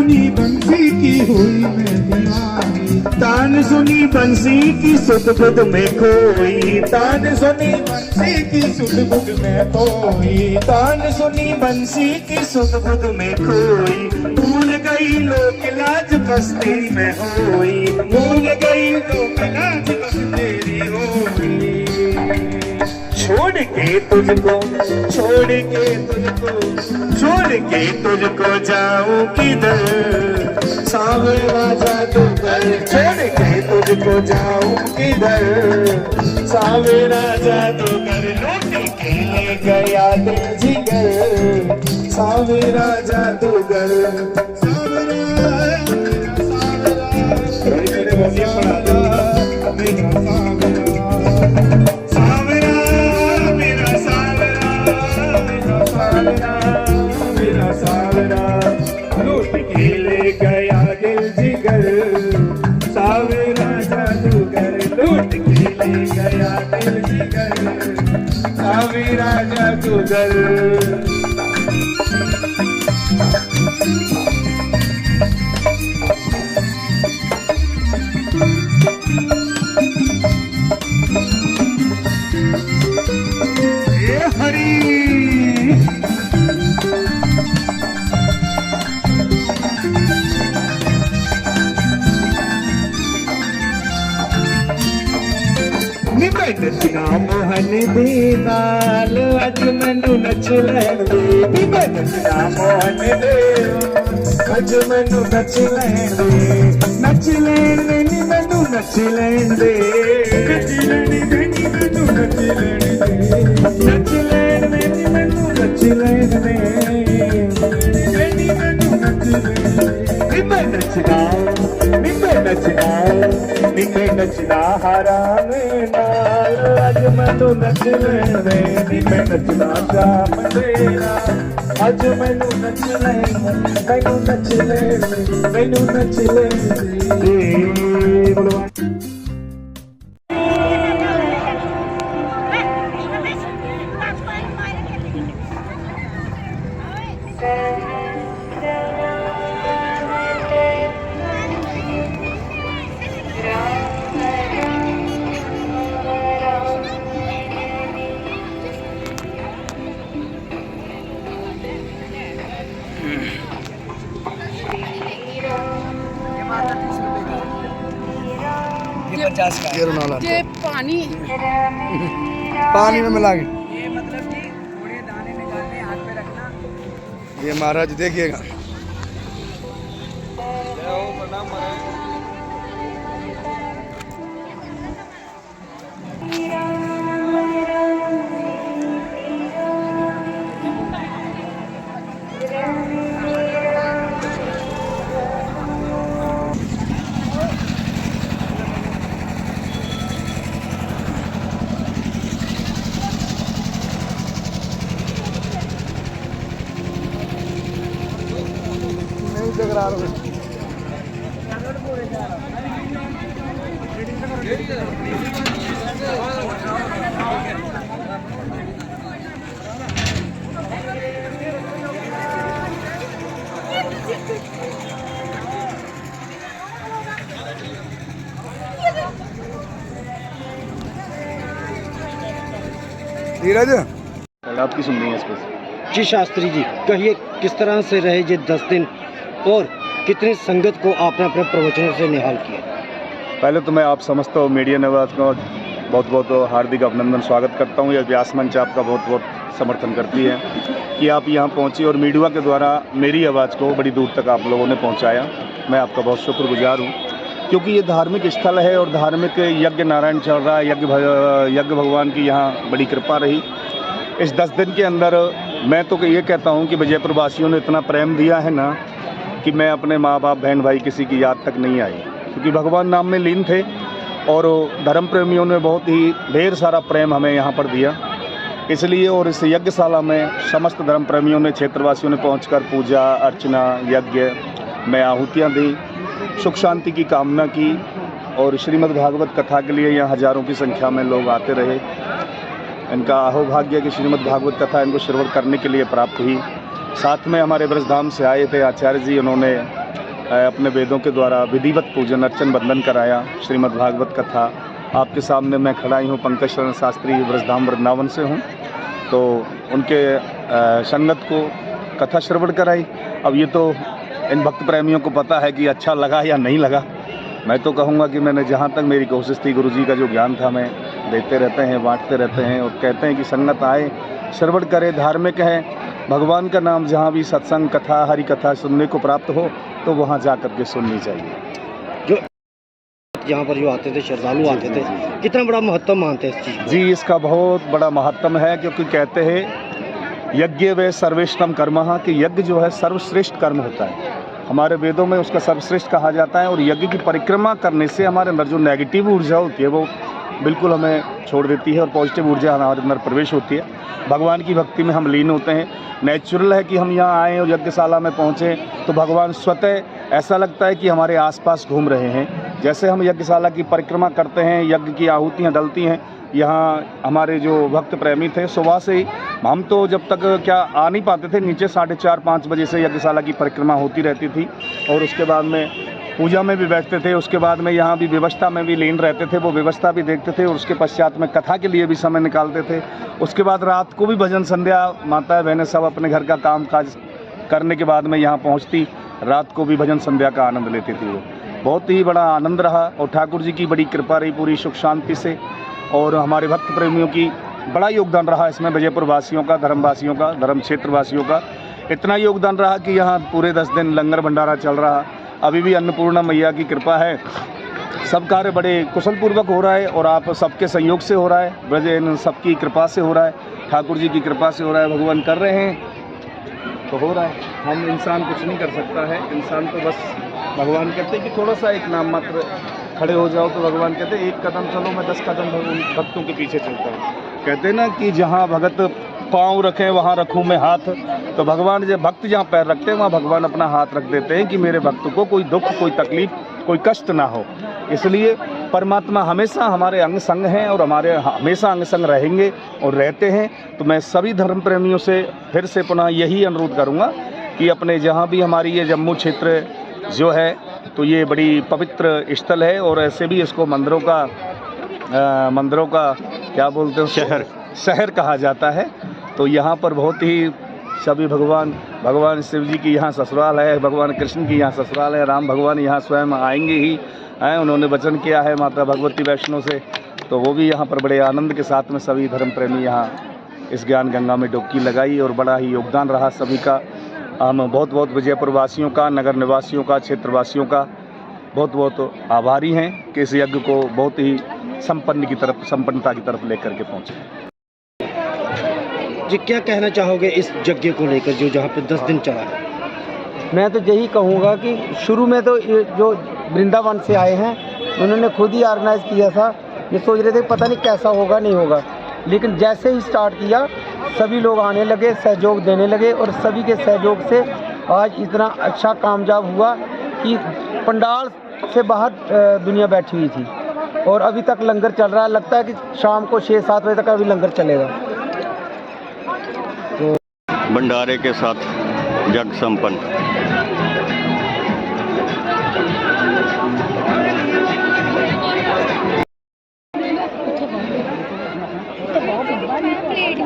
सुनी बंसी की हुई मैं दीवानी, तान सुनी बंसी की सुध बुध में खोई, तान सुनी बंसी की सुध बुध में खोई, तान सुनी बंसी की सुध बुध में खोई, भूल गई लोक लाज बस तेरी में होई, भूल गई लोक लाज बस तेरी होई। छोड़ के तुझको, छोड़ के तुझको, छोड़ के तुझको जाऊं किधर, सावरा जादूगर, छोड़ के तुझको जाऊं किधर, सावरा जादूगर, लूट के ले गया दिल जिगर, सावरा जादूगर, मेरा सावरा लूट के ले गया दिल जिगर, सावरा जादूगर, लूट के ले गया दिल जिगर, सावरा जादूगर। नचना मोहन दे नाल अज मैनू नच लैण दे, नचना मोहन दे अज मैनू नच लैण दे, नच लैण दे नी मैनू नच लैण दे, नच लैण दे नी मैनू नच लैण दे, नच लैण दे नी मैनू नच लैण दे, नी मैनू नच लैण दे। निम्मे नचना, निम्मे नचना, निम्मे नचना हराम नाल अज मैनू नच लैण दे, निम्मे नचना शाम देना अज मैनू नच लैण दे, मैनू नच लैण दे, मैनू नच लैण दे। बोलो ये पानी पानी में मिला के ये मतलब कि थोड़े दाने निकालने हाथ पे रखना। ये महाराज देखिएगा। धीरज आपकी सुन रही है इसको। जी शास्त्री जी, कहिए किस तरह से रहे ये 10 दिन और कितनी संगत को आपने अपने प्रवचनों से निहाल किया? पहले तो मैं आप समस्त मीडिया निवास का बहुत बहुत हार्दिक अभिनंदन स्वागत करता हूँ। यह व्यास मंच आपका बहुत बहुत समर्थन करती है कि आप यहाँ पहुँचे और मीडिया के द्वारा मेरी आवाज़ को बड़ी दूर तक आप लोगों ने पहुँचाया। मैं आपका बहुत शुक्रगुजार हूँ, क्योंकि ये धार्मिक स्थल है और धार्मिक यज्ञ नारायण चल रहा है। यज्ञ भगवान की यहाँ बड़ी कृपा रही। इस 10 दिन के अंदर मैं तो ये कहता हूँ कि विजयपुर वासियों ने इतना प्रेम दिया है ना कि मैं अपने माँ बाप बहन भाई किसी की याद तक नहीं आई, क्योंकि भगवान नाम में लीन थे और धर्म प्रेमियों ने बहुत ही ढेर सारा प्रेम हमें यहाँ पर दिया। इसलिए और इस यज्ञशाला में समस्त धर्म प्रेमियों ने, क्षेत्रवासियों ने पहुंचकर पूजा अर्चना यज्ञ में आहुतियाँ दी, सुख शांति की कामना की और श्रीमद् भागवत कथा के लिए यहाँ हजारों की संख्या में लोग आते रहे। इनका अहोभाग्य कि श्रीमद् भागवत कथा इनको श्रवण करने के लिए प्राप्त हुई। साथ में हमारे ब्रजधाम से आए थे आचार्य जी, उन्होंने अपने वेदों के द्वारा विधिवत पूजन अर्चन बंदन कराया। श्रीमद् भागवत कथा आपके सामने मैं खड़ा ही हूँ। पंकज शरण शास्त्री ब्रजधाम वृंदावन से हूँ, तो उनके संगत को कथा श्रवण कराई। अब ये तो इन भक्त प्रेमियों को पता है कि अच्छा लगा या नहीं लगा। मैं तो कहूँगा कि मैंने जहाँ तक मेरी कोशिश थी, गुरुजी का जो ज्ञान था मैं देते रहते हैं, बांटते रहते हैं, और कहते हैं कि संगत आए, श्रवण करे, धार्मिक है, भगवान का नाम जहाँ भी सत्संग कथा हरि कथा सुनने को प्राप्त हो तो वहाँ जा कर के सुननी चाहिए। जो यहाँ पर जो आते थे श्रद्धालु आते थे, कितना बड़ा महत्व मानते हैं इस चीज़ को? जी, इसका बहुत बड़ा महत्व है, क्योंकि कहते हैं यज्ञ व सर्वेष्ठम कर्मः, कि यज्ञ जो है सर्वश्रेष्ठ कर्म होता है। हमारे वेदों में उसका सर्वश्रेष्ठ कहा जाता है, और यज्ञ की परिक्रमा करने से हमारे अंदर जो नेगेटिव ऊर्जा होती है वो बिल्कुल हमें छोड़ देती है और पॉजिटिव ऊर्जा हमारे अंदर प्रवेश होती है। भगवान की भक्ति में हम लीन होते हैं। नेचुरल है कि हम यहाँ आएँ और यज्ञशाला में पहुँचें तो भगवान स्वतः ऐसा लगता है कि हमारे आसपास घूम रहे हैं। जैसे हम यज्ञशाला की परिक्रमा करते हैं, यज्ञ की आहुतियाँ डलती हैं, यहाँ हमारे जो भक्त प्रेमी थे सुबह से ही, हम तो जब तक क्या आ नहीं पाते थे, नीचे 4:30-5 बजे से यज्ञशाला की परिक्रमा होती रहती थी, और उसके बाद में पूजा में भी बैठते थे। उसके बाद में यहाँ भी व्यवस्था में भी लीन रहते थे, वो व्यवस्था भी देखते थे, और उसके पश्चात में कथा के लिए भी समय निकालते थे। उसके बाद रात को भी भजन संध्या, माता बहनें सब अपने घर का काम काज करने के बाद में यहाँ पहुँचती, रात को भी भजन संध्या का आनंद लेती थी। वो बहुत ही बड़ा आनंद रहा, और ठाकुर जी की बड़ी कृपा रही पूरी सुख शांति से, और हमारे भक्त प्रेमियों की बड़ा योगदान रहा इसमें, विजयपुर वासियों का, धर्मवासियों का, धर्म क्षेत्र वासियों का इतना योगदान रहा कि यहाँ पूरे 10 दिन लंगर भंडारा चल रहा। अभी भी अन्नपूर्णा मैया की कृपा है, सब कार्य बड़े कुशलपूर्वक हो रहा है, और आप सबके सहयोग से हो रहा है, ब्रज सबकी कृपा से हो रहा है, ठाकुर जी की कृपा से हो रहा है। भगवान कर रहे हैं तो हो रहा है। हम इंसान कुछ नहीं कर सकता है, इंसान तो बस भगवान कहते हैं कि थोड़ा सा एक नाम मात्र खड़े हो जाओ, तो भगवान कहते हैं 1 कदम चलो, मैं 10 कदम भक्तों के पीछे चलता हूँ। कहते हैं ना कि जहाँ भगत पाँव रखें वहाँ रखूँ मैं हाथ, तो भगवान जब भक्त जहाँ पैर रखते हैं वहाँ भगवान अपना हाथ रख देते हैं कि मेरे भक्त को कोई दुख, कोई तकलीफ, कोई कष्ट ना हो। इसलिए परमात्मा हमेशा हमारे अंग संग हैं, और हमारे हमेशा अंग संग रहेंगे और रहते हैं। तो मैं सभी धर्म प्रेमियों से फिर से पुनः यही अनुरोध करूँगा कि अपने जहाँ भी हमारी ये जम्मू क्षेत्र जो है, तो ये बड़ी पवित्र स्थल है, और ऐसे भी इसको मंदिरों का क्या बोलते हैं, शहर कहा जाता है। तो यहाँ पर बहुत ही सभी भगवान शिव जी की यहाँ ससुराल है, भगवान कृष्ण की यहाँ ससुराल है, राम भगवान यहाँ स्वयं आएंगे ही हैं, उन्होंने वचन किया है माता भगवती वैष्णो से। तो वो भी यहाँ पर बड़े आनंद के साथ में सभी धर्म प्रेमी यहाँ इस ज्ञान गंगा में डुबकी लगाई, और बड़ा ही योगदान रहा सभी का। हम बहुत विजयपुर वासियों का, नगर निवासियों का, क्षेत्रवासियों का बहुत आभारी हैं कि इस यज्ञ को बहुत ही संपन्नता की तरफ लेकर के पहुँचे। जी, क्या कहना चाहोगे इस यज्ञ को लेकर जो जहाँ पे 10 दिन चला है? मैं तो यही कहूँगा कि शुरू में तो ये जो वृंदावन से आए हैं उन्होंने खुद ही ऑर्गेनाइज़ किया था। ये सोच रहे थे पता नहीं कैसा होगा नहीं होगा, लेकिन जैसे ही स्टार्ट किया सभी लोग आने लगे, सहयोग देने लगे, और सभी के सहयोग से आज इतना अच्छा कामयाब हुआ कि पंडाल से बाहर दुनिया बैठी हुई थी, और अभी तक लंगर चल रहा है। लगता है कि शाम को 6-7 बजे तक अभी लंगर चलेगा। भंडारे के साथ जग संपन्न। प्लेट